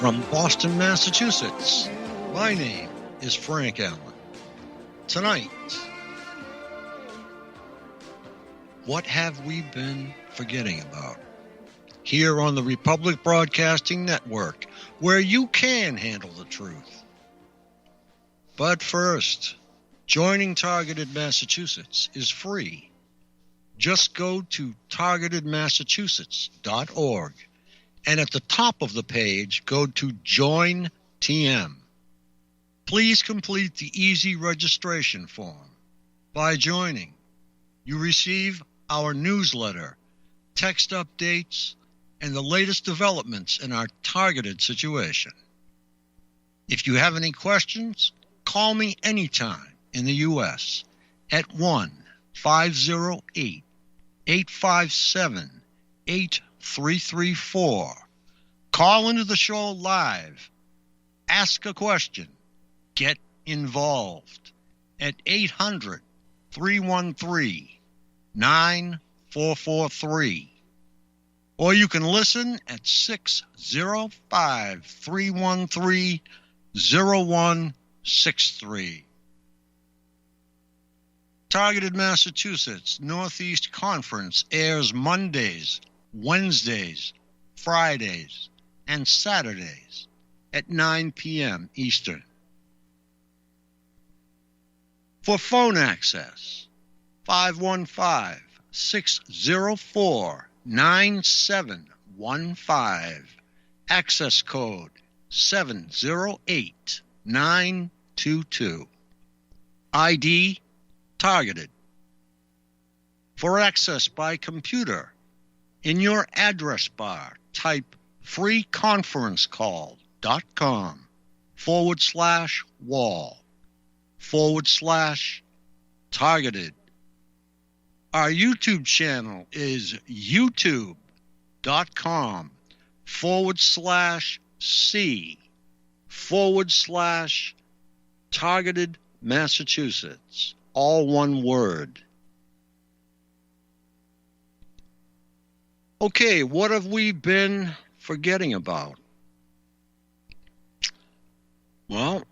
From Boston, Massachusetts, my name is Frank Allen. Tonight, what have we been forgetting about? Here on the Republic Broadcasting Network, where you can handle the truth. But first, joining Targeted Massachusetts is free. Just go to targetedmassachusetts.org. And at the top of the page, go to Join TM. Please complete the easy registration form. By joining, you receive our newsletter, text updates, and the latest developments in our targeted situation. If you have any questions, call me anytime in the U.S. at 1-508-857-8334. Call into the show live. Ask a question. Get involved at 800-313-9443. Or you can listen at 605-313-0163. Targeted Massachusetts Northeast Conference airs Mondays, Wednesdays, Fridays, and Saturdays at 9 p.m. Eastern. For phone access, 515-604-9715. Access code 708922. ID targeted. For access by computer, in your address bar, type freeconferencecall.com/wall/targeted. Our YouTube channel is youtube.com/C/targeted Massachusetts. All one word. Okay, what have we been forgetting about? Well,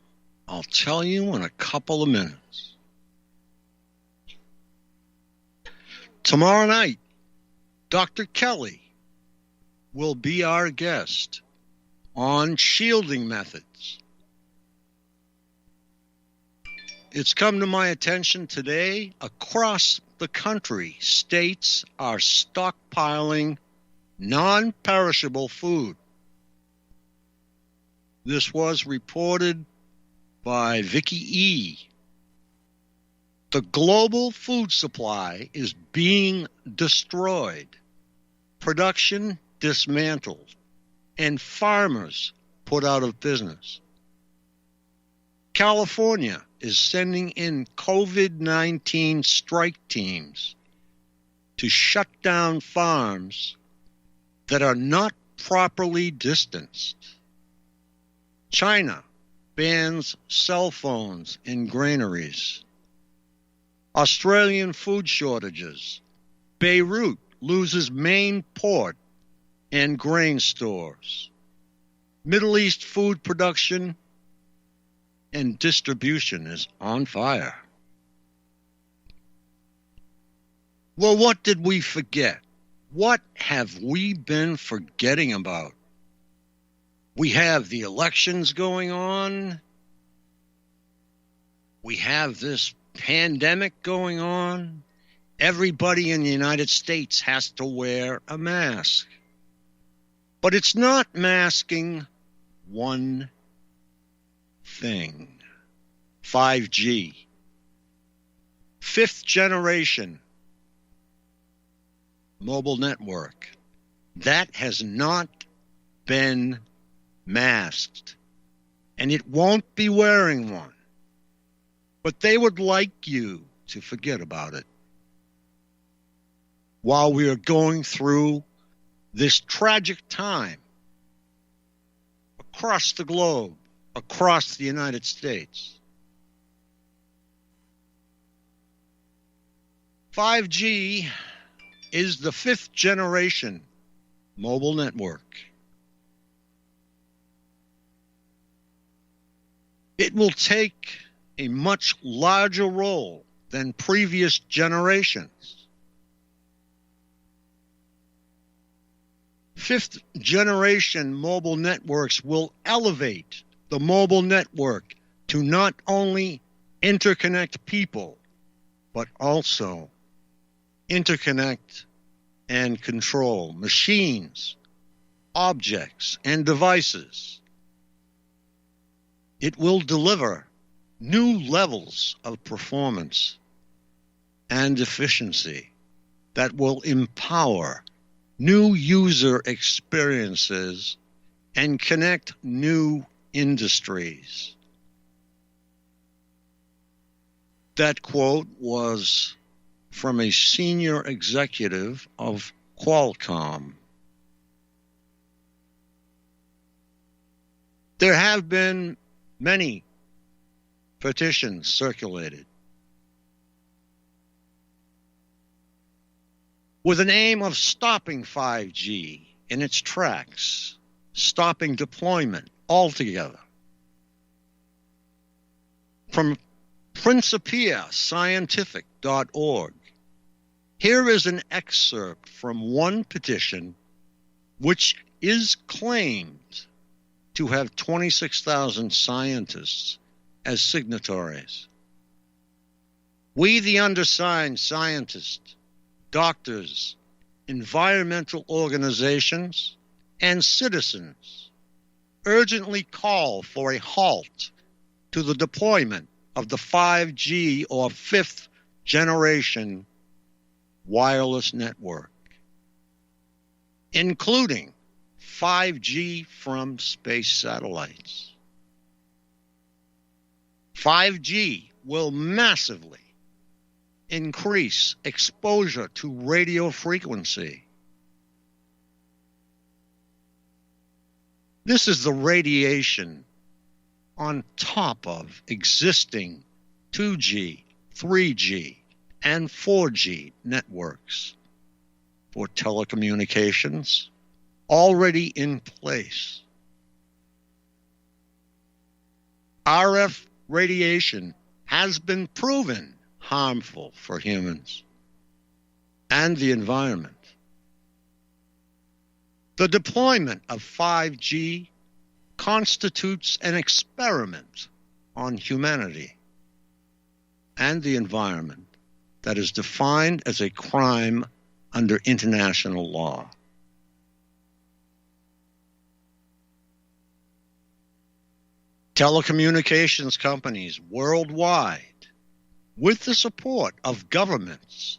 I'll tell you in a couple of minutes. Tomorrow night, Dr. Kelly will be our guest on shielding methods. It's come to my attention today, across the country, states are stockpiling non-perishable food. This was reported by Vicky E. The global food supply is being destroyed, production dismantled, and farmers put out of business. California is sending in COVID-19 strike teams to shut down farms that are not properly distanced. China bans cell phones in granaries. Australian food shortages. Beirut loses main port and grain stores. Middle East food production and distribution is on fire. Well, what did we forget? What have we been forgetting about? We have the elections going on. We have this pandemic going on. Everybody in the United States has to wear a mask. But it's not masking one thing. 5G. Fifth generation mobile network. That has not been masked. And it won't be wearing one. But they would like you to forget about it while we are going through this tragic time across the globe, across the United States. 5G is the fifth generation mobile network. It will take a much larger role than previous generations. Fifth-generation mobile networks will elevate the mobile network to not only interconnect people, but also interconnect and control machines, objects, and devices. It will deliver new levels of performance and efficiency that will empower new user experiences and connect new industries. That quote was from a senior executive of Qualcomm. There have been many petitions circulated with an aim of stopping 5G in its tracks, stopping deployment altogether. From principiascientific.org, here is an excerpt from one petition which is claimed to have 26,000 scientists as signatories. We, the undersigned scientists, doctors, environmental organizations, and citizens urgently call for a halt to the deployment of the 5G or fifth generation wireless network, including 5G from space satellites. 5G will massively increase exposure to radio frequency. This is the radiation on top of existing 2G, 3G, and 4G networks for telecommunications already in place. RF radiation has been proven harmful for humans and the environment. The deployment of 5G constitutes an experiment on humanity and the environment that is defined as a crime under international law. Telecommunications companies worldwide, with the support of governments,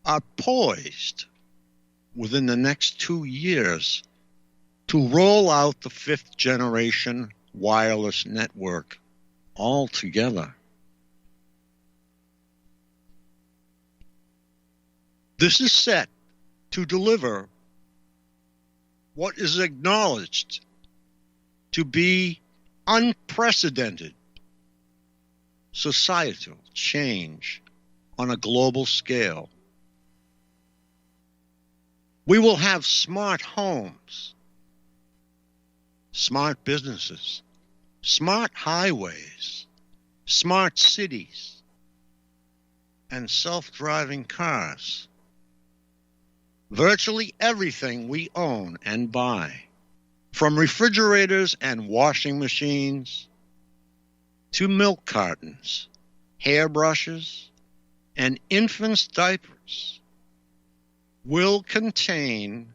are poised within the next 2 years to roll out the fifth generation wireless network altogether. This is set to deliver what is acknowledged to be unprecedented societal change on a global scale. We will have smart homes, smart businesses, smart highways, smart cities, and self-driving cars. Virtually everything we own and buy, from refrigerators and washing machines to milk cartons, hairbrushes, and infants' diapers, will contain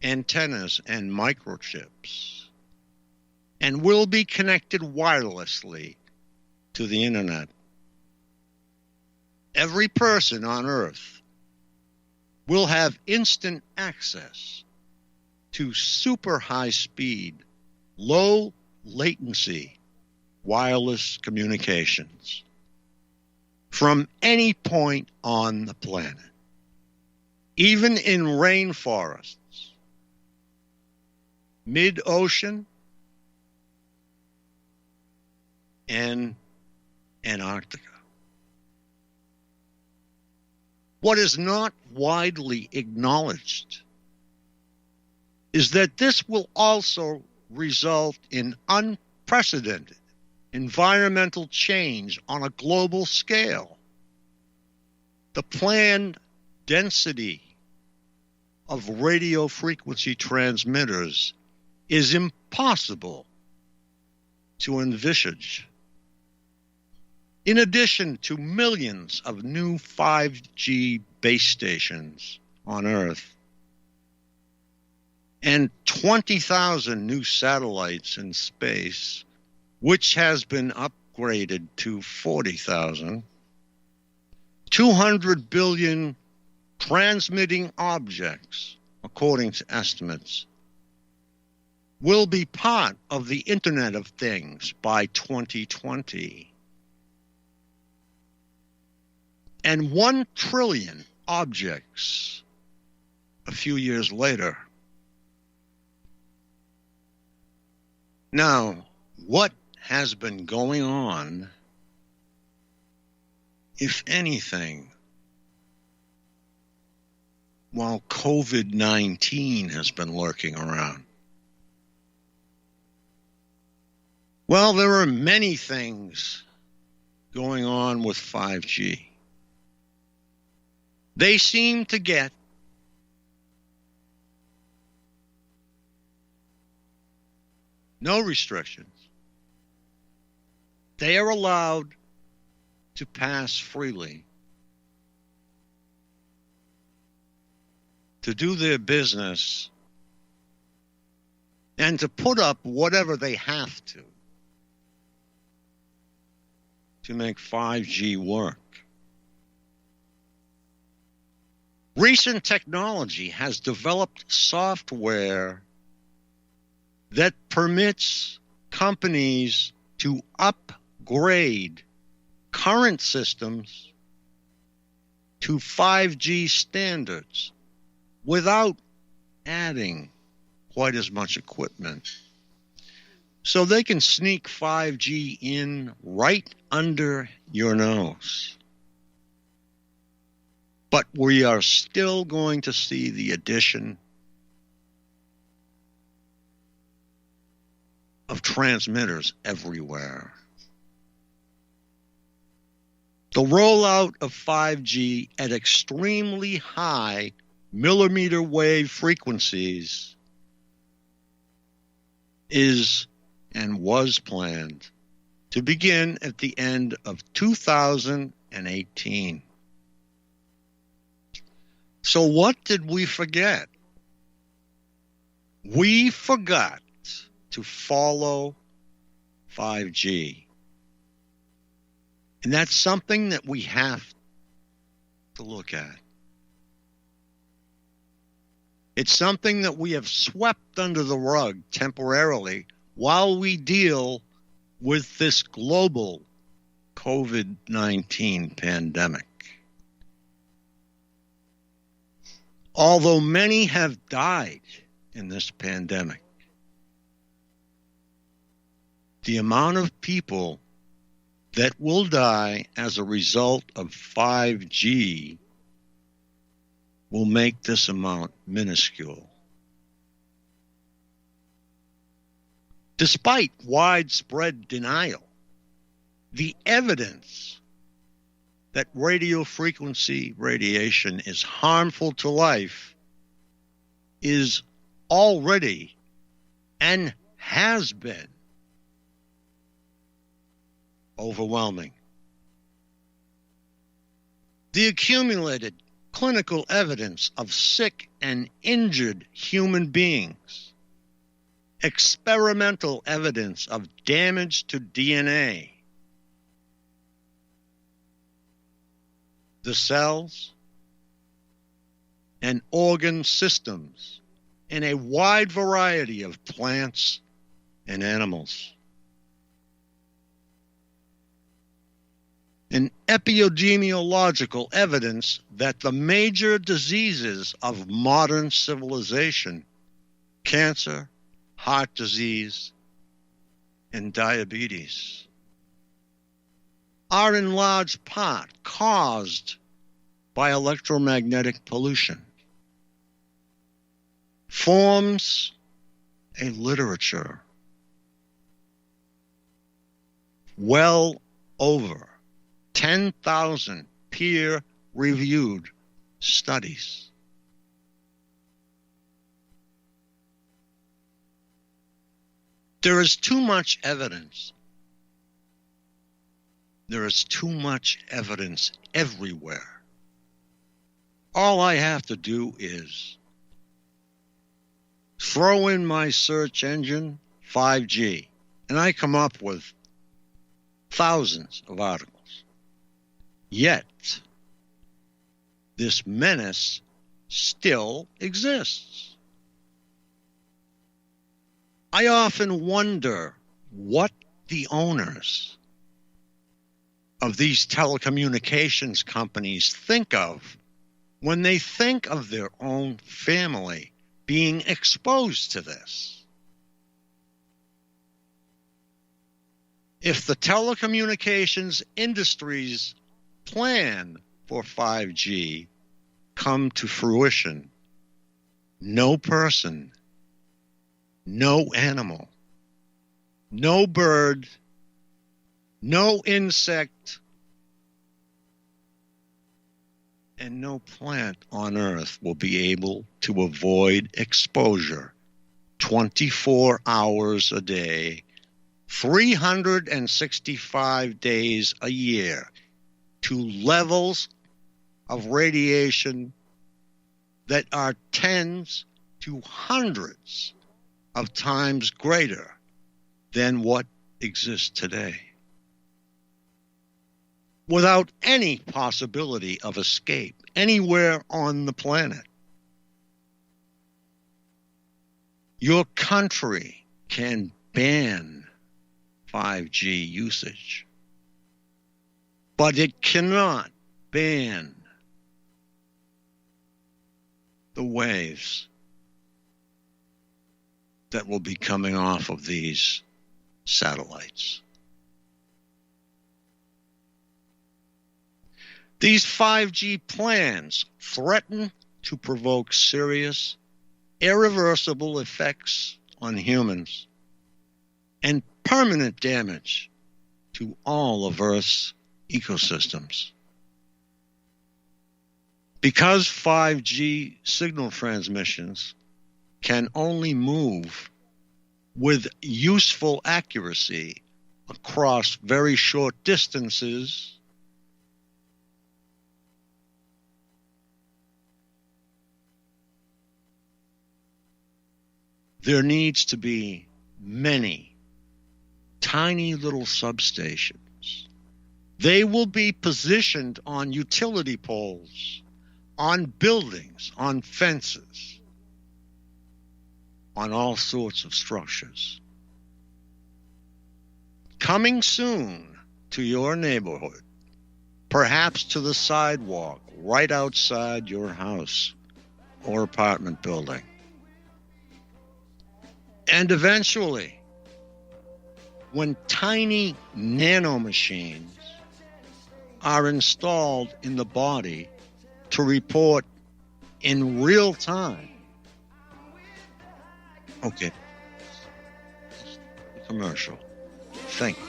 antennas and microchips and will be connected wirelessly to the internet. Every person on Earth will have instant access to super high speed, low latency wireless communications from any point on the planet, even in rainforests, mid-ocean, and Antarctica. What is not widely acknowledged is that this will also result in unprecedented environmental change on a global scale. The planned density of radio frequency transmitters is impossible to envisage. In addition to millions of new 5G base stations on Earth and 20,000 new satellites in space, which has been upgraded to 40,000, 200 billion transmitting objects, according to estimates, will be part of the Internet of Things by 2020. And 1 trillion objects a few years later. Now, what has been going on, if anything, while COVID-19 has been lurking around? Well, there are many things going on with 5G. They seem to get no restrictions. They are allowed to pass freely, to do their business, and to put up whatever they have to make 5G work. Recent technology has developed software that permits companies to upgrade current systems to 5G standards without adding quite as much equipment. So they can sneak 5G in right under your nose. But we are still going to see the addition of transmitters everywhere. The rollout of 5G at extremely high millimeter wave frequencies is and was planned to begin at the end of 2018. So what did we forget? We forgot to follow 5G. And that's something that we have to look at. It's something that we have swept under the rug temporarily while we deal with this global COVID-19 pandemic. Although many have died in this pandemic, the amount of people that will die as a result of 5G will make this amount minuscule. Despite widespread denial, the evidence that radio frequency radiation is harmful to life is already and has been overwhelming. The accumulated clinical evidence of sick and injured human beings, experimental evidence of damage to DNA, the cells and organ systems in a wide variety of plants and animals. And epidemiological evidence that the major diseases of modern civilization, cancer, heart disease, and diabetes, are in large part caused by electromagnetic pollution, forms a literature well over 10,000 peer-reviewed studies. There is too much evidence. There is too much evidence everywhere. All I have to do is throw in my search engine 5G, and I come up with thousands of articles. Yet, this menace still exists. I often wonder what the owners of these telecommunications companies think of when they think of their own family being exposed to this. If the telecommunications industry's plan for 5G come to fruition, no person, no animal, no bird, no insect, and no plant on Earth will be able to avoid exposure 24 hours a day, 365 days a year to levels of radiation that are tens to hundreds of times greater than what exists today, without any possibility of escape anywhere on the planet. Your country can ban 5G usage, but it cannot ban the waves that will be coming off of these satellites. These 5G plans threaten to provoke serious, irreversible effects on humans and permanent damage to all of Earth's ecosystems. Because 5G signal transmissions can only move with useful accuracy across very short distances, there needs to be many tiny little substations. They will be positioned on utility poles, on buildings, on fences, on all sorts of structures. Coming soon to your neighborhood, perhaps to the sidewalk right outside your house or apartment building. And eventually, when tiny nanomachines are installed in the body to report in real time. Okay. Commercial. Thank you.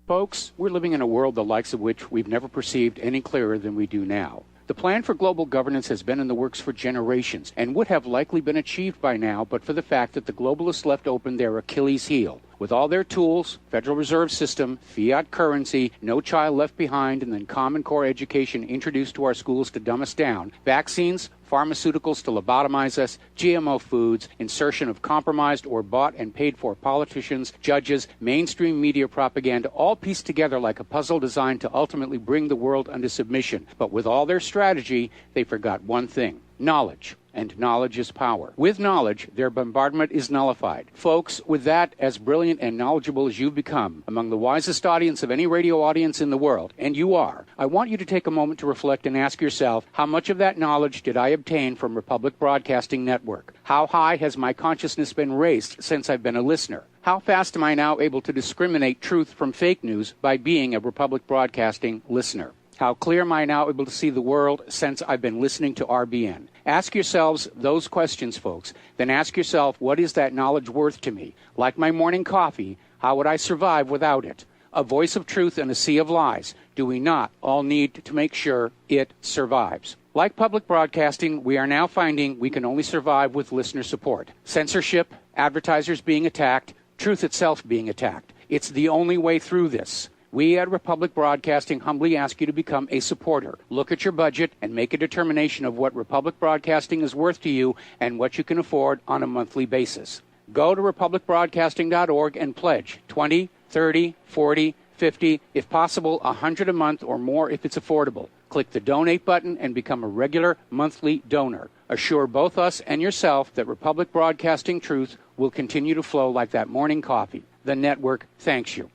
Folks, we're living in a world the likes of which we've never perceived any clearer than we do now. The plan for global governance has been in the works for generations and would have likely been achieved by now but for the fact that the globalists left open their Achilles heel. With all their tools, Federal Reserve System, fiat currency, no child left behind, and then Common Core education introduced to our schools to dumb us down, vaccines, pharmaceuticals to lobotomize us, GMO foods, insertion of compromised or bought and paid for politicians, judges, mainstream media propaganda, all pieced together like a puzzle designed to ultimately bring the world under submission. But with all their strategy, they forgot one thing: knowledge. And knowledge is power. With knowledge, their bombardment is nullified. Folks, with that, as brilliant and knowledgeable as you've become, among the wisest audience of any radio audience in the world, and you are, I want you to take a moment to reflect and ask yourself, how much of that knowledge did I obtain from Republic Broadcasting Network? How high has my consciousness been raised since I've been a listener? How fast am I now able to discriminate truth from fake news by being a Republic Broadcasting listener? How clear am I now able to see the world since I've been listening to RBN? Ask yourselves those questions, folks. Then ask yourself, what is that knowledge worth to me? Like my morning coffee, how would I survive without it? A voice of truth in a sea of lies. Do we not all need to make sure it survives? Like public broadcasting, we are now finding we can only survive with listener support. Censorship, advertisers being attacked, truth itself being attacked. It's the only way through this. We at Republic Broadcasting humbly ask you to become a supporter. Look at your budget and make a determination of what Republic Broadcasting is worth to you and what you can afford on a monthly basis. Go to republicbroadcasting.org and pledge 20, 30, 40, 50, if possible, 100 a month or more if it's affordable. Click the donate button and become a regular monthly donor. Assure both us and yourself that Republic Broadcasting truth will continue to flow like that morning coffee. The network thanks you.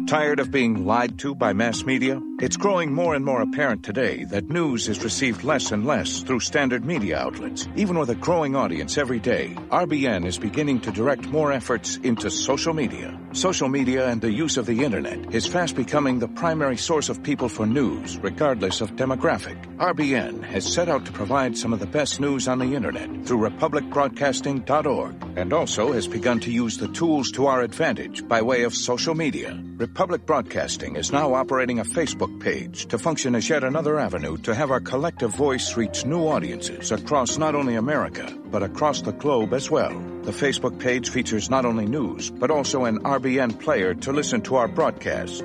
Tired of being lied to by mass media? It's growing more and more apparent today that news is received less and less through standard media outlets. Even with a growing audience every day, RBN is beginning to direct more efforts into social media. Social media and the use of the internet is fast becoming the primary source of people for news, regardless of demographic. RBN has set out to provide some of the best news on the internet through republicbroadcasting.org, and also has begun to use the tools to our advantage by way of social media. Republic Broadcasting is now operating a Facebook page to function as yet another avenue to have our collective voice reach new audiences across not only America, but across the globe as well. The Facebook page features not only news, but also an RBN player to listen to our broadcast.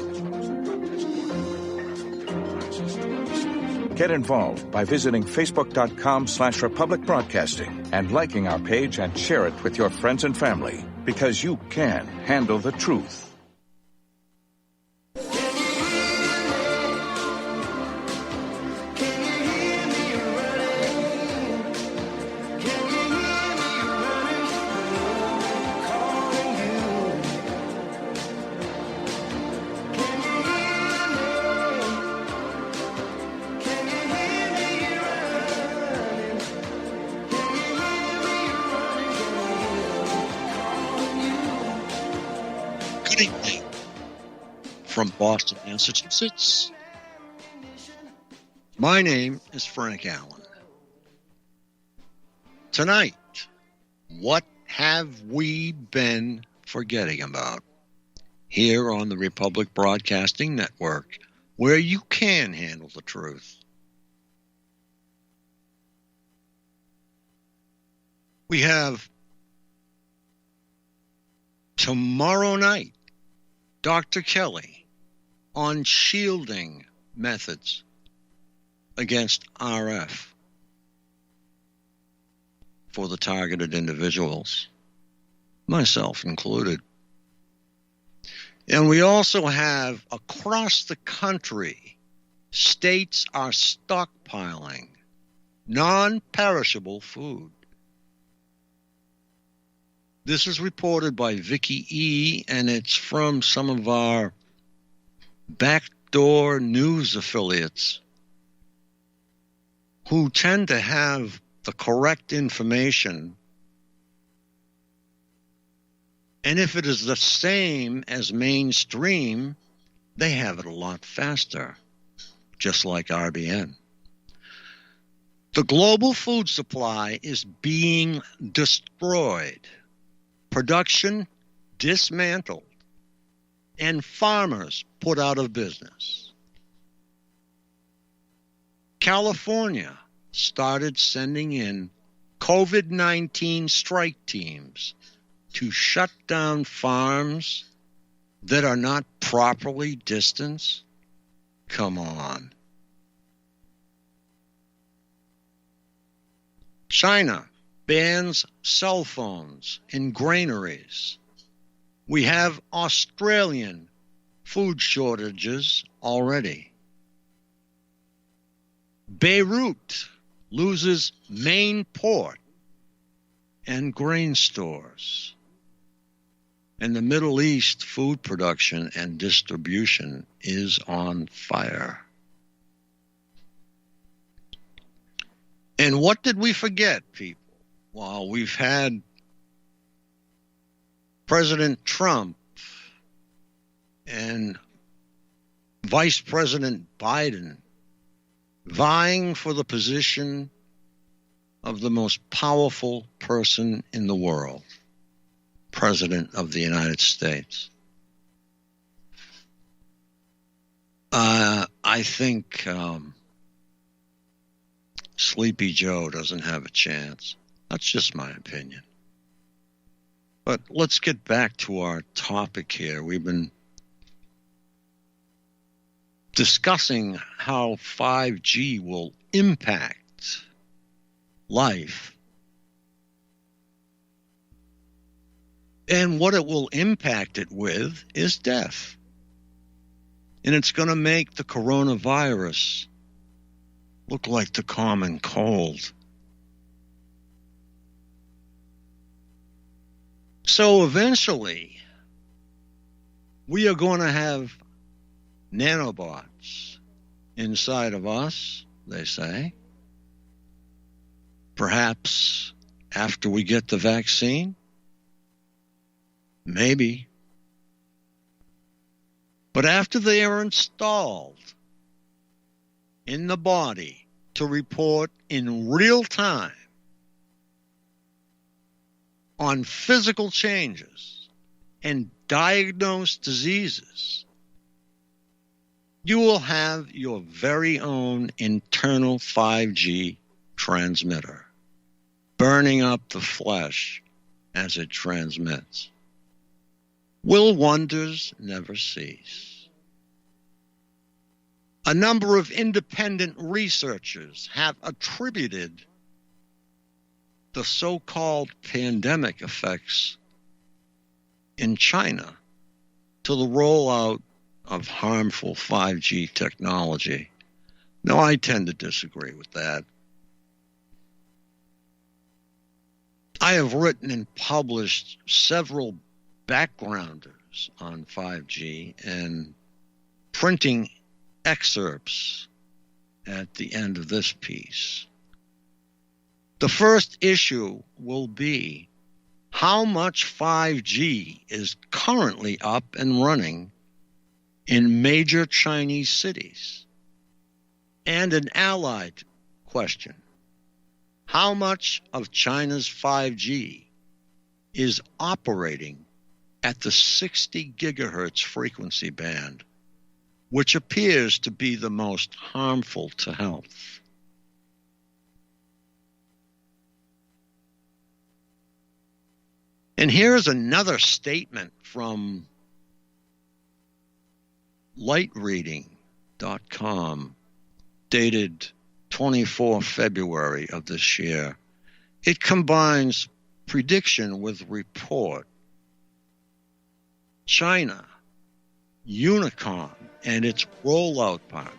Get involved by visiting facebook.com/Republic Broadcasting and liking our page and share it with your friends and family, because you can handle the truth. Good evening from Boston, Massachusetts. My name is Frank Allen. Tonight, what have we been forgetting about? Here on the Republic Broadcasting Network, where you can handle the truth. We have tomorrow night, Dr. Kelly on shielding methods against RF for the targeted individuals, myself included. And we also have across the country, states are stockpiling non-perishable food. This is reported by Vicky E., and it's from some of our backdoor news affiliates who tend to have the correct information. And if it is the same as mainstream, they have it a lot faster, just like RBN. The global food supply is being destroyed. Production dismantled, and farmers put out of business. California started sending in COVID-19 strike teams to shut down farms that are not properly distanced. Come on. China bans cell phones in granaries. We have Australian food shortages already. Beirut loses main port and grain stores. And the Middle East food production and distribution is on fire. And what did we forget, people? Well, we've had President Trump and Vice President Biden vying for the position of the most powerful person in the world, President of the United States. I think Sleepy Joe doesn't have a chance. That's just my opinion. But let's get back to our topic here. We've been discussing how 5G will impact life and what it will impact it with is death. And it's going to make the coronavirus look like the common cold. So eventually, we are going to have nanobots inside of us, they say. Perhaps after we get the vaccine? Maybe. But after they are installed in the body to report in real time on physical changes and diagnose diseases, you will have your very own internal 5G transmitter burning up the flesh as it transmits. Will wonders never cease? A number of independent researchers have attributed the so-called pandemic effects in China to the rollout of harmful 5G technology. Now, I tend to disagree with that. I have written and published several backgrounders on 5G and printing excerpts at the end of this piece. The first issue will be how much 5G is currently up and running in major Chinese cities. And an allied question: how much of China's 5G is operating at the 60 gigahertz frequency band, which appears to be the most harmful to health? And here's another statement from lightreading.com, dated 24 February of this year. It combines prediction with report. China, Unicom, and its rollout partner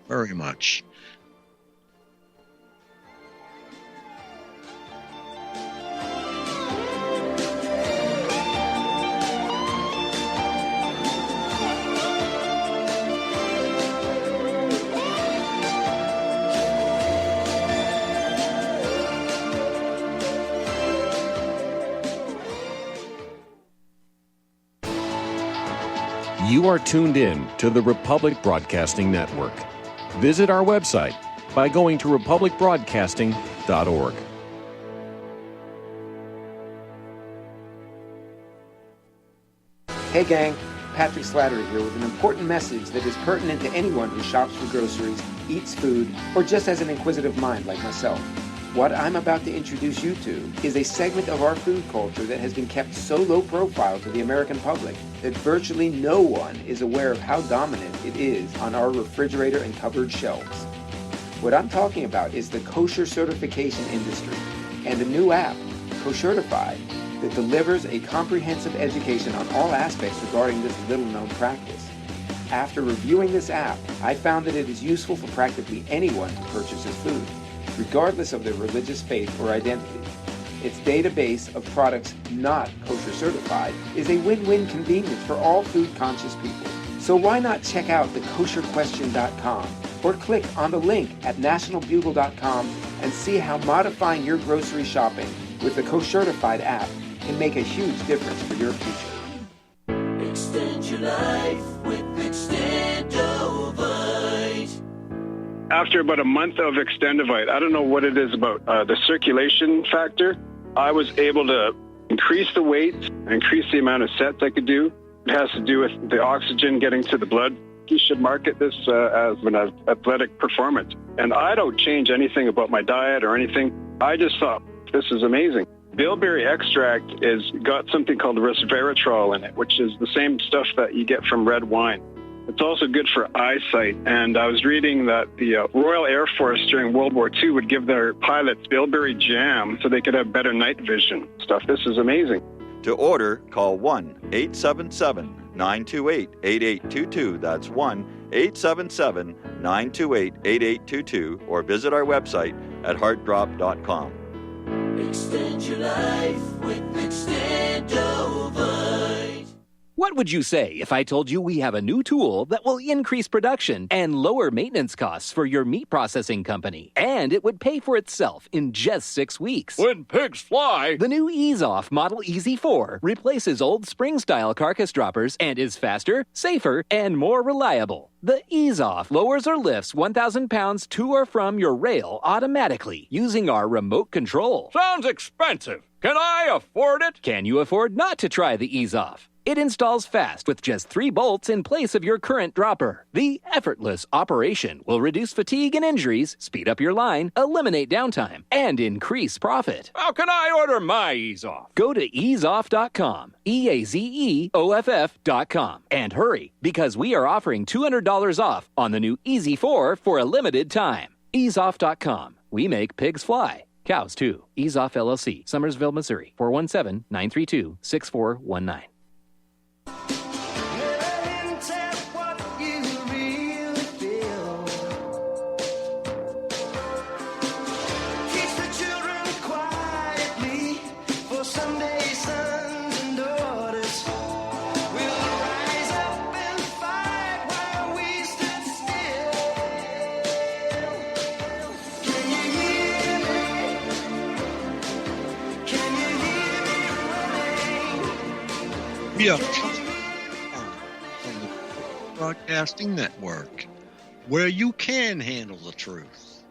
very much. You are tuned in to the Republic Broadcasting Network. Visit our website by going to republicbroadcasting.org. Hey gang, Patrick Slattery here with an important message that is pertinent to anyone who shops for groceries, eats food, or just has an inquisitive mind like myself. What I'm about to introduce you to is a segment of our food culture that has been kept so low profile to the American public that virtually no one is aware of how dominant it is on our refrigerator and cupboard shelves. What I'm talking about is the kosher certification industry and a new app, Koshertified, that delivers a comprehensive education on all aspects regarding this little-known practice. After reviewing this app, I found that it is useful for practically anyone who purchases food, regardless of their religious faith or identity. Its database of products not kosher certified is a win-win convenience for all food-conscious people. So why not check out thekosherquestion.com or click on the link at nationalbugle.com and see how modifying your grocery shopping with the Koshertified app can make a huge difference for your future. Extend your life with Extendovite. After about a month of Extendovite, I don't know what it is about the circulation factor. I was able to increase the weight, increase the amount of sets I could do. It has to do with the oxygen getting to the blood. You should market this as an athletic performance. And I don't change anything about my diet or anything. I just thought, this is amazing. Bilberry extract is got something called resveratrol in it, which is the same stuff that you get from red wine. It's also good for eyesight. And I was reading that the Royal Air Force during World War II would give their pilots bilberry jam so they could have better night vision stuff. This is amazing. To order, call 1-877-928-8822. That's 1-877-928-8822. Or visit our website at heartdrop.com. Extend your life with Extendovite. What would you say if I told you we have a new tool that will increase production and lower maintenance costs for your meat processing company? And it would pay for itself in just 6 weeks. When pigs fly! The new Ease Off Model Easy 4 replaces old spring-style carcass droppers and is faster, safer, and more reliable. The Ease Off lowers or lifts 1,000 pounds to or from your rail automatically using our remote control. Sounds expensive. Can I afford it? Can you afford not to try the Ease Off? It installs fast with just 3 bolts in place of your current dropper. The effortless operation will reduce fatigue and injuries, speed up your line, eliminate downtime, and increase profit. How can I order my Ease Off? Go to easeoff.com, EAZEOFF.com, and hurry, because we are offering $200 off on the new Easy 4 for a limited time. Easeoff.com. We make pigs fly. Cows, too. Ease Off LLC, Summersville, Missouri, 417-932-6419. We are from the Broadcasting Network, where you can handle the truth.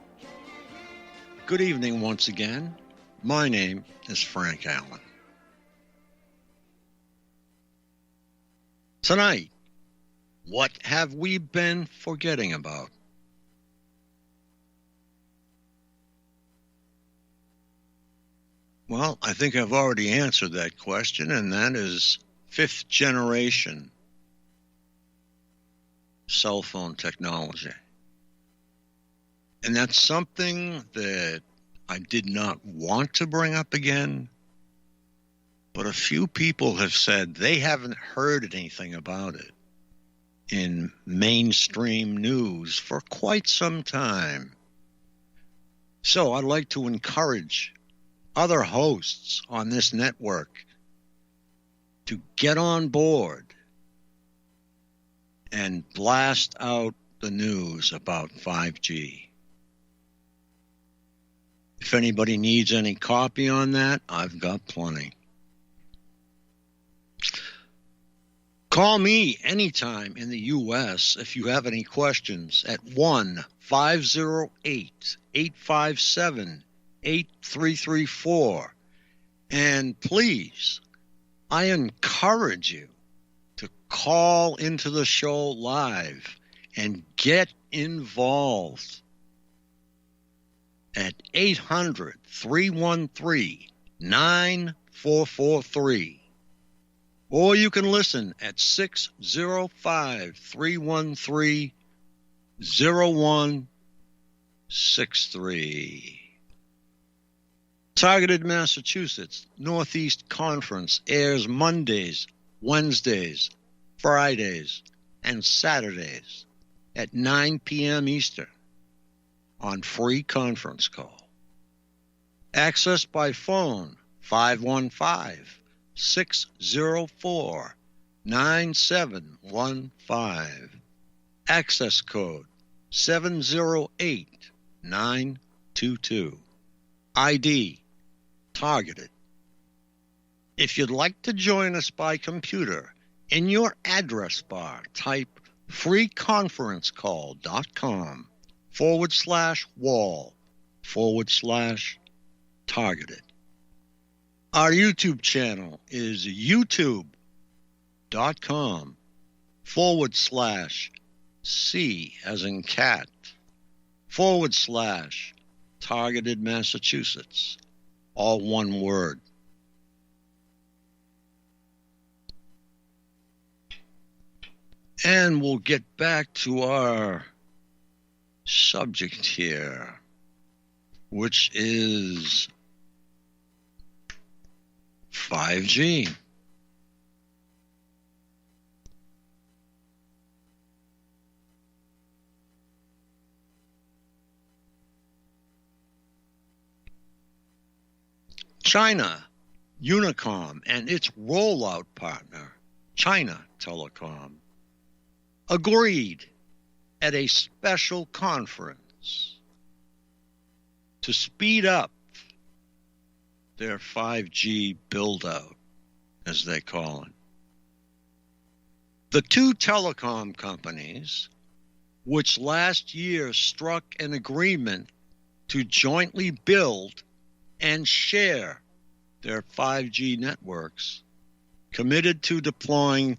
Good evening once again. My name is Frank Allen. Tonight, what have we been forgetting about? Well, I think I've already answered that question, and that is 5th generation cell phone technology. And that's something that I did not want to bring up again, but a few people have said they haven't heard anything about it in mainstream news for quite some time. So I'd like to encourage other hosts on this network to get on board and blast out the news about 5G. If anybody needs any copy on that, I've got plenty. Call me anytime in the U.S. if you have any questions at 1-508-857-8334. And please, I encourage you to call into the show live and get involved at 800-313-9443. Or you can listen at 605-313-0163. Targeted Massachusetts Northeast Conference airs Mondays, Wednesdays, Fridays, and Saturdays at 9 p.m. Eastern on free conference call. Access by phone 515-604-9715. Access code 708922. ID Targeted. If you'd like to join us by computer In your address bar, type freeconferencecall.com/wall/targeted. Our YouTube channel is youtube.com/C as in cat /targeted Massachusetts. All one word. And we'll get back to our subject here, which is 5G. China, Unicom, and its rollout partner, China Telecom, agreed at a special conference to speed up their 5G build-out, as they call it. The two telecom companies, which last year struck an agreement to jointly build and share their 5G networks, committed to deploying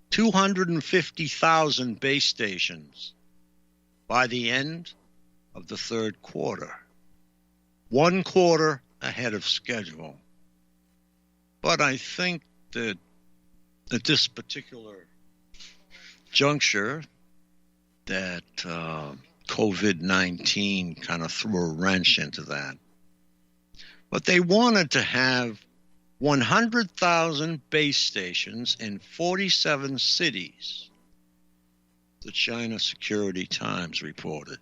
250,000 base stations by the end of the third quarter, 1 quarter ahead of schedule. But I think that at this particular juncture, that COVID-19 kind of threw a wrench into that. But they wanted to have 100,000 base stations in 47 cities, the China Security Times reported.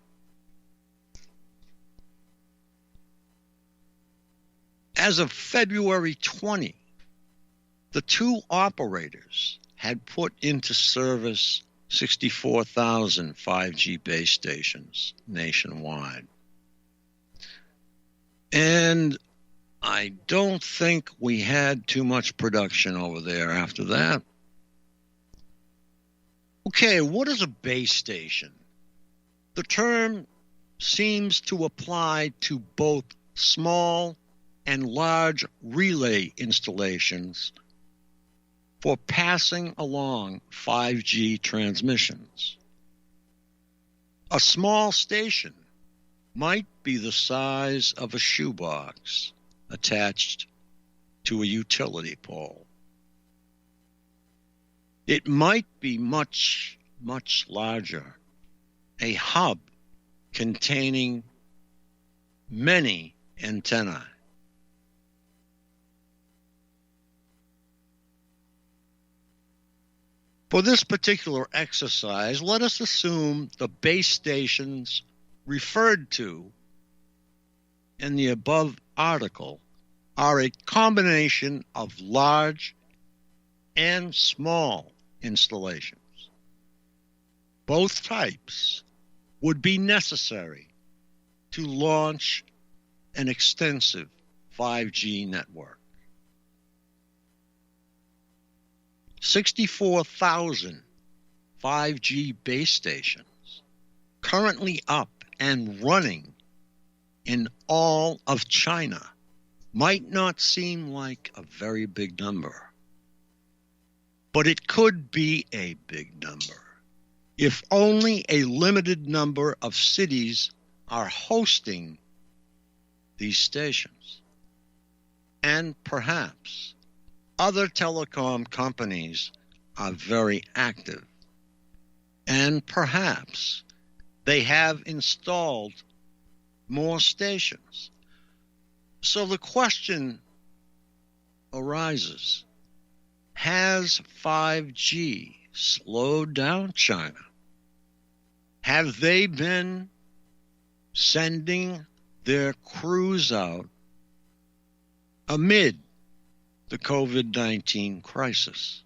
As of February 20, the two operators had put into service 64,000 5G base stations nationwide. And I don't think we had too much production over there after that. Okay, what is a base station? The term seems to apply to both small and large relay installations for passing along 5G transmissions. A small station might be the size of a shoebox attached to a utility pole. It might be much, much larger, a hub containing many antennae. For this particular exercise, let us assume the base stations referred to in the above article are a combination of large and small installations. Both types would be necessary to launch an extensive 5G network. 64,000 5G base stations currently up and running in all of China might not seem like a very big number, but it could be a big number if only a limited number of cities are hosting these stations. And perhaps other telecom companies are very active, and perhaps they have installed more stations. So the question arises, has 5G slowed down China? Have they been sending their crews out amid the COVID-19 crisis?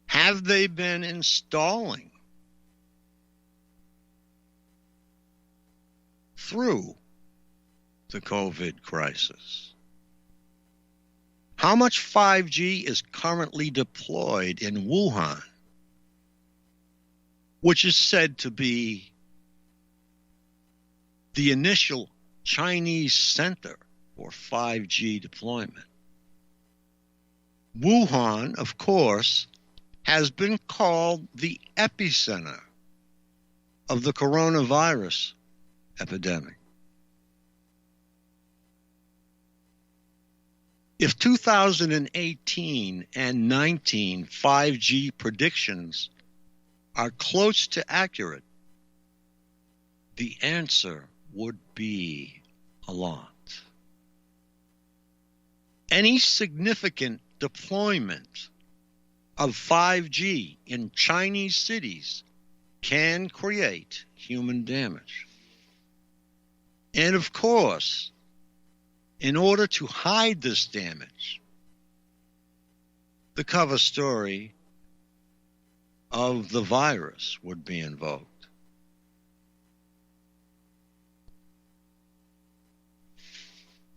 Have they been installing through the COVID crisis? How much 5G is currently deployed in Wuhan, which is said to be the initial Chinese center for 5G deployment? Wuhan, of course, has been called the epicenter of the coronavirus epidemic. If 2018 and 19 5G predictions are close to accurate, the answer would be a lot. Any significant deployment of 5G in Chinese cities can create human damage. And of course, in order to hide this damage, the cover story of the virus would be invoked.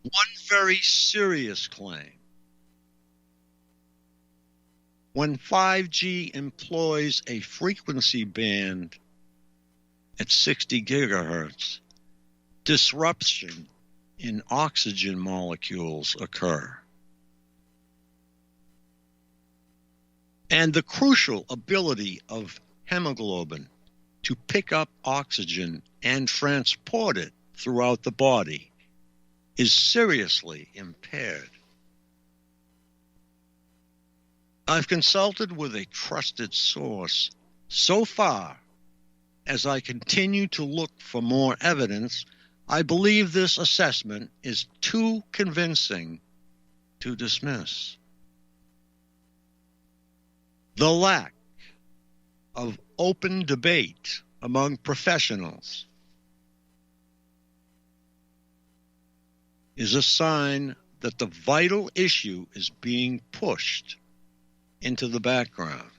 One very serious claim: when 5G employs a frequency band at 60 gigahertz, disruption in oxygen molecules occur. And the crucial ability of hemoglobin to pick up oxygen and transport it throughout the body is seriously impaired. I've consulted with a trusted source so far. As I continue to look for more evidence, I believe this assessment is too convincing to dismiss. The lack of open debate among professionals is a sign that the vital issue is being pushed into the background.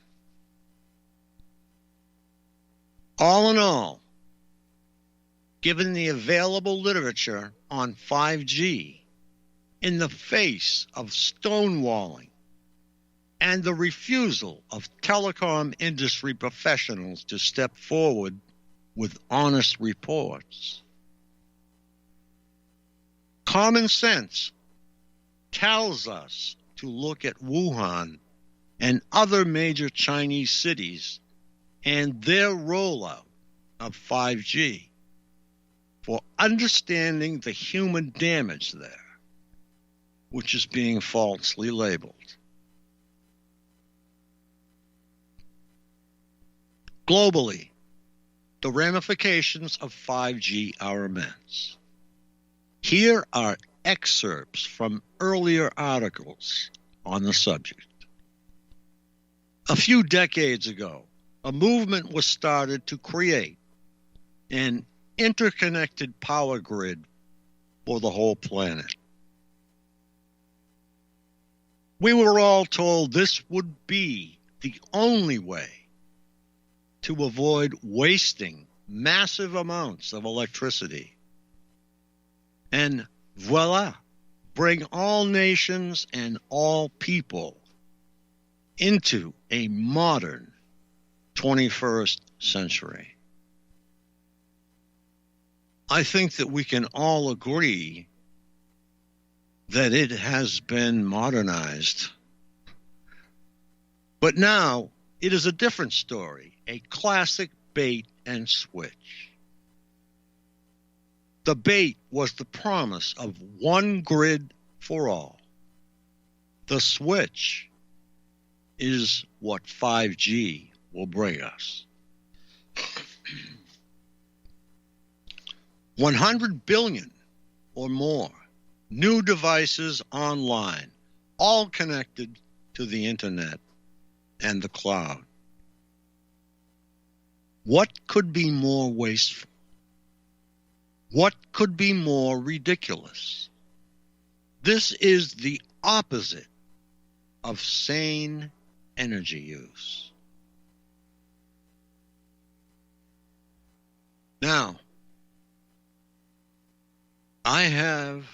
All in all, given the available literature on 5G, in the face of stonewalling and the refusal of telecom industry professionals to step forward with honest reports, common sense tells us to look at Wuhan and other major Chinese cities and their rollout of 5G for understanding the human damage there, which is being falsely labeled. Globally, the ramifications of 5G are immense. Here are excerpts from earlier articles on the subject. A few decades ago, a movement was started to create an interconnected power grid for the whole planet. We were all told this would be the only way to avoid wasting massive amounts of electricity. And voila, bring all nations and all people into a modern 21st century. I think that we can all agree that it has been modernized. But now it is a different story, a classic bait and switch. The bait was the promise of one grid for all. The switch is what 5G will bring us. 100 billion or more new devices online, all connected to the internet and the cloud. What could be more wasteful? What could be more ridiculous? This is the opposite of sane energy use. Now, I have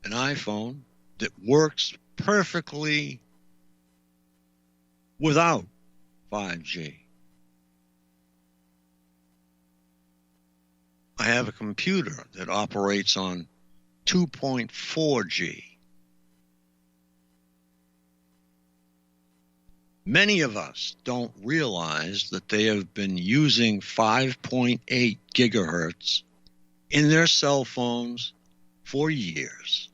an iPhone that works perfectly without 5G. I have a computer that operates on 2.4G. Many of us don't realize that they have been using 5.8 gigahertz in their cell phones for years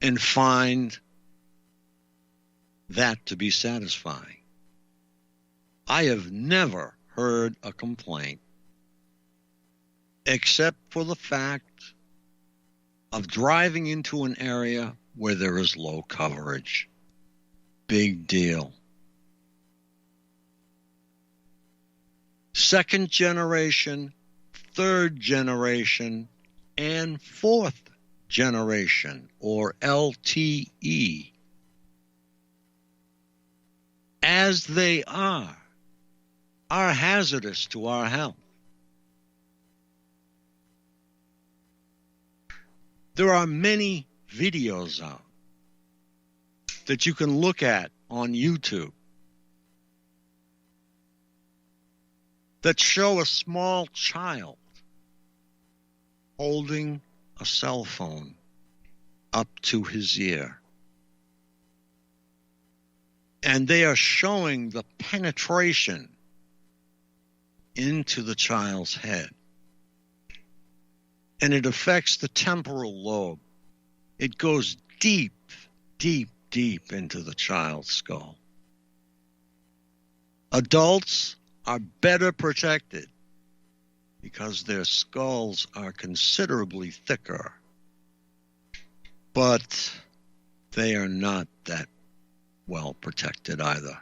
and find that to be satisfying. I have never heard a complaint except for the fact of driving into an area where there is low coverage. Big deal. Second generation, third generation, and fourth generation, or LTE, as they are hazardous to our health. There are many videos out that you can look at on YouTube that show a small child holding a cell phone up to his ear. And they are showing the penetration into the child's head. And it affects the temporal lobe. It goes deep, deep, deep into the child's skull. Adults are better protected because their skulls are considerably thicker, but they are not that well protected either.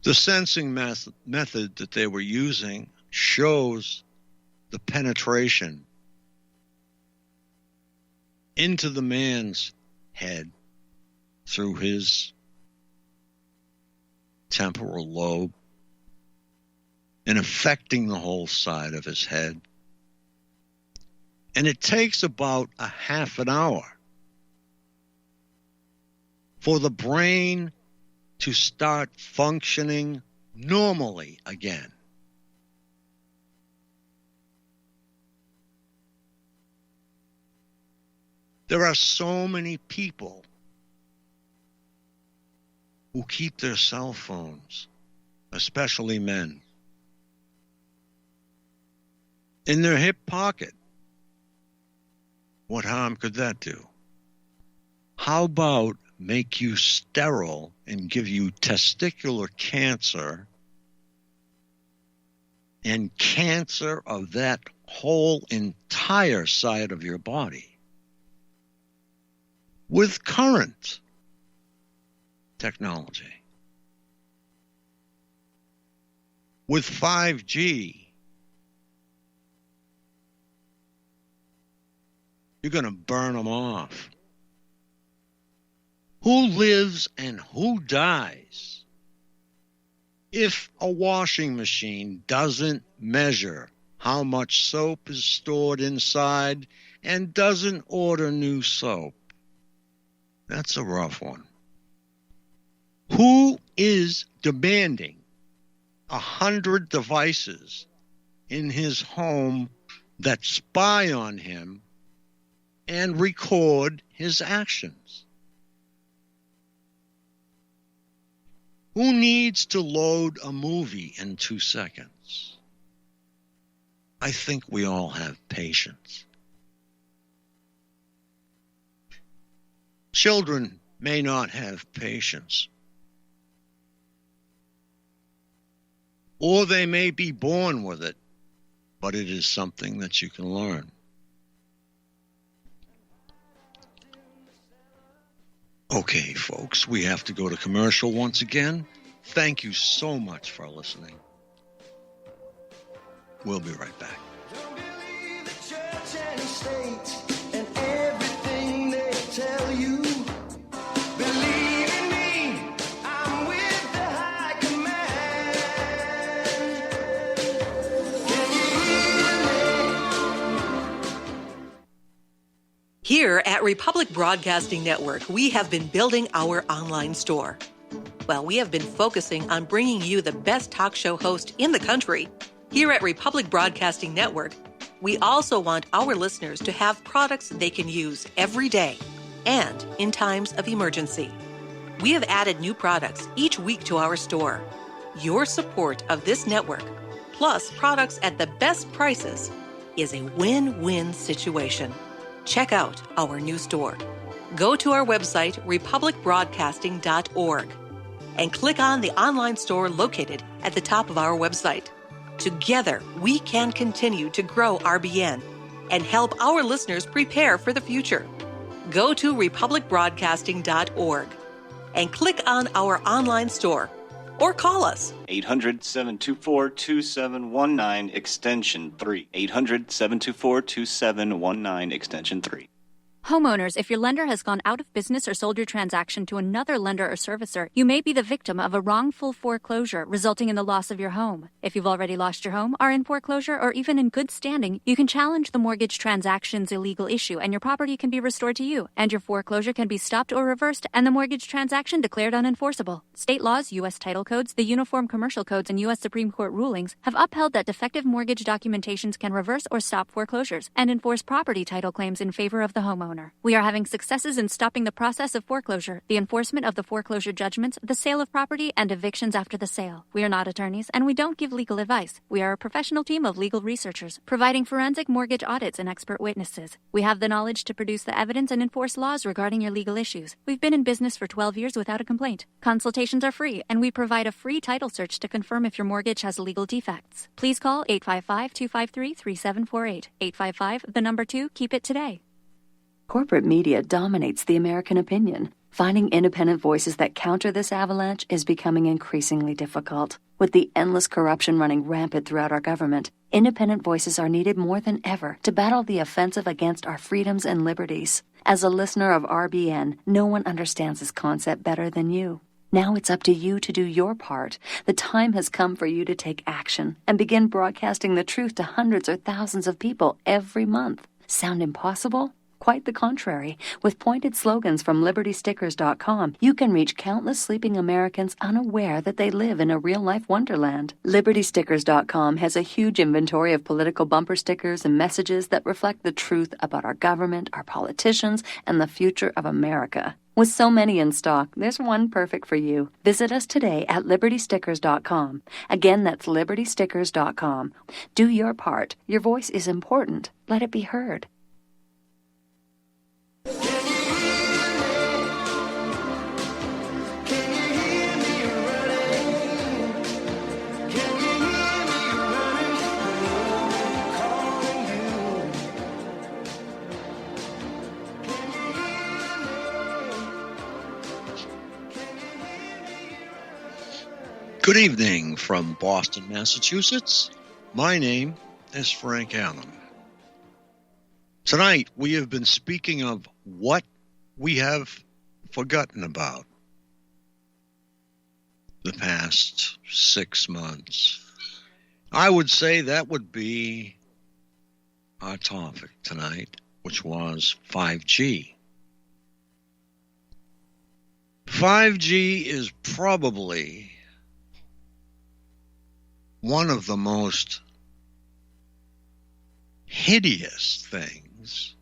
The sensing method that they were using shows the penetration into the man's head through his temporal lobe and affecting the whole side of his head. And it takes about a half an hour for the brain to start functioning normally again. There are so many people who keep their cell phones, especially men, in their hip pocket. What harm could that do? How about make you sterile and give you testicular cancer and cancer of that whole entire side of your body with current technology? With 5G, you're going to burn them off. Who lives and who dies if a washing machine doesn't measure how much soap is stored inside and doesn't order new soap? That's a rough one. Who is demanding 100 devices in his home that spy on him and record his actions? Who needs to load a movie in 2 seconds? I think we all have patience. Children may not have patience, or they may be born with it, but it is something that you can learn. Okay, folks, we have to go to commercial once again. Thank you so much for listening. We'll be right back. Don't believe the church and state and everything they tell you. Believe in me, I'm with the high command. Can you hear me? At Republic Broadcasting Network, we have been building our online store. Well, we have been focusing on bringing you the best talk show host in the country. Here at Republic Broadcasting Network, we also want our listeners to have products they can use every day and in times of emergency. We have added new products each week to our store. Your support of this network, plus products at the best prices, is a win-win situation. Check out our new store. Go to our website, republicbroadcasting.org, and click on the online store located at the top of our website. Together, we can continue to grow RBN and help our listeners prepare for the future. Go to republicbroadcasting.org and click on our online store or call us. 800-724-2719, extension 3. 800-724-2719, extension 3. Homeowners, if your lender has gone out of business or sold your transaction to another lender or servicer, you may be the victim of a wrongful foreclosure resulting in the loss of your home. If you've already lost your home, are in foreclosure, or even in good standing, you can challenge the mortgage transaction's illegal issue and your property can be restored to you, and your foreclosure can be stopped or reversed and the mortgage transaction declared unenforceable. State laws, U.S. title codes, the Uniform Commercial Codes, and U.S. Supreme Court rulings have upheld that defective mortgage documentations can reverse or stop foreclosures and enforce property title claims in favor of the homeowner. We are having successes in stopping the process of foreclosure, the enforcement of the foreclosure judgments, the sale of property, and evictions after the sale. We are not attorneys, and we don't give legal advice. We are a professional team of legal researchers, providing forensic mortgage audits and expert witnesses. We have the knowledge to produce the evidence and enforce laws regarding your legal issues. We've been in business for 12 years without a complaint. Consultations are free, and we provide a free title search to confirm if your mortgage has legal defects. Please call 855-253-3748. 855, keep it today. Corporate media dominates the American opinion. Finding independent voices that counter this avalanche is becoming increasingly difficult. With the endless corruption running rampant throughout our government, independent voices are needed more than ever to battle the offensive against our freedoms and liberties. As a listener of RBN, no one understands this concept better than you. Now it's up to you to do your part. The time has come for you to take action and begin broadcasting the truth to hundreds or thousands of people every month. Sound impossible? Quite the contrary. With pointed slogans from LibertyStickers.com, you can reach countless sleeping Americans unaware that they live in a real-life wonderland. LibertyStickers.com has a huge inventory of political bumper stickers and messages that reflect the truth about our government, our politicians, and the future of America. With so many in stock, there's one perfect for you. Visit us today at LibertyStickers.com. Again, that's LibertyStickers.com. Do your part. Your voice is important. Let it be heard. Good evening from Boston, Massachusetts. My name is Frank Allen. Tonight, we have been speaking of what we have forgotten about the past 6 months. I would say that would be our topic tonight, which was 5G. 5G is probably one of the most hideous things,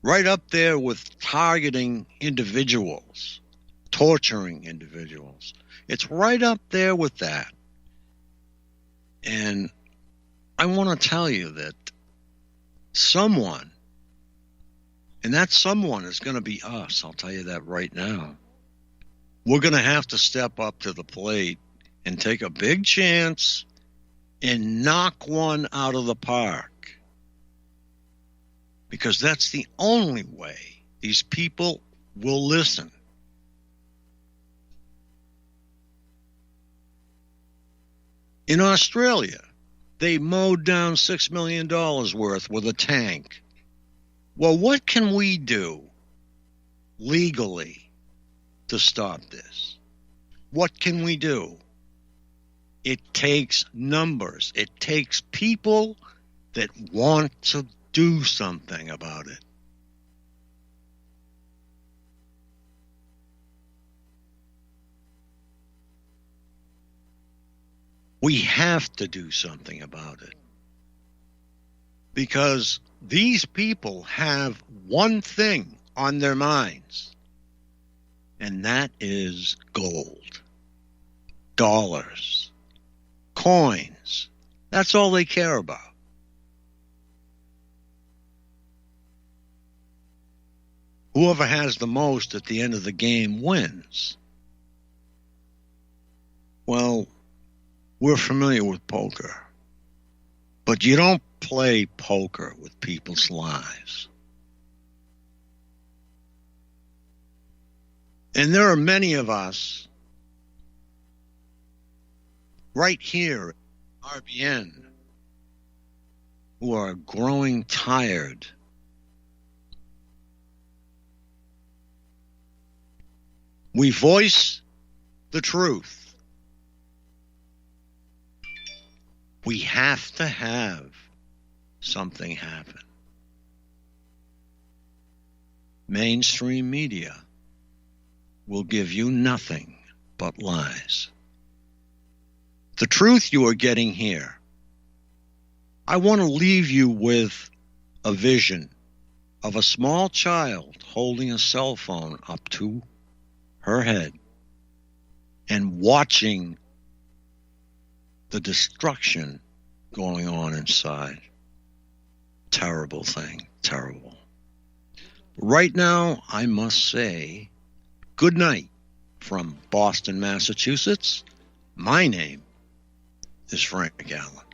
right up there with targeting individuals, torturing individuals. It's right up there with that. And I want to tell you that someone, and that someone is going to be us, I'll tell you that right now. We're going to have to step up to the plate and take a big chance and knock one out of the park. Because that's the only way these people will listen. In Australia, they mowed down $6 million worth with a tank. Well, what can we do legally to stop this? What can we do? It takes numbers. It takes people that want to do something about it. We have to do something about it. Because these people have one thing on their minds, and that is gold, dollars, coins. That's all they care about. Whoever has the most at the end of the game wins. Well, we're familiar with poker, but you don't play poker with people's lives. And there are many of us right here at RBN who are growing tired we voice the truth. We have to have something happen. Mainstream media will give you nothing but lies. The truth you are getting here, I want to leave you with a vision of a small child holding a cell phone up to her head and watching the destruction going on inside. Terrible thing, terrible. Right now, I must say good night from Boston, Massachusetts. My name is Frank Allen.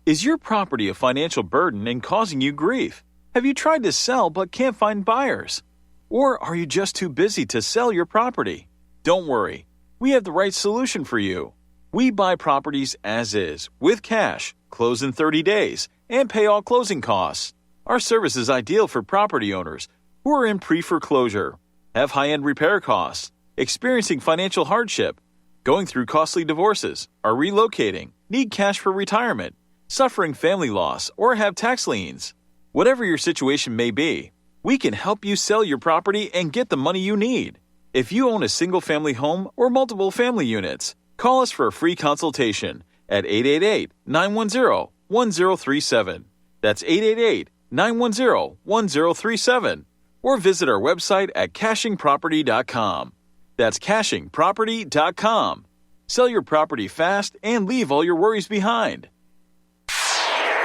Is your property a financial burden and causing you grief? Have you tried to sell but can't find buyers? Or are you just too busy to sell your property? Don't worry, we have the right solution for you. We buy properties as is, with cash, close in 30 days, and pay all closing costs. Our service is ideal for property owners who are in pre-foreclosure, have high-end repair costs, experiencing financial hardship, going through costly divorces, are relocating, need cash for retirement, suffering family loss, or have tax liens. Whatever your situation may be, we can help you sell your property and get the money you need. If you own a single-family home or multiple family units, call us for a free consultation at 888-910-1037. That's 888-910-1037. Or visit our website at cashingproperty.com. That's cashingproperty.com. Sell your property fast and leave all your worries behind.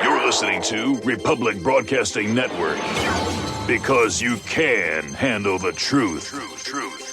You're listening to Republic Broadcasting Network, because you can handle the truth. Truth.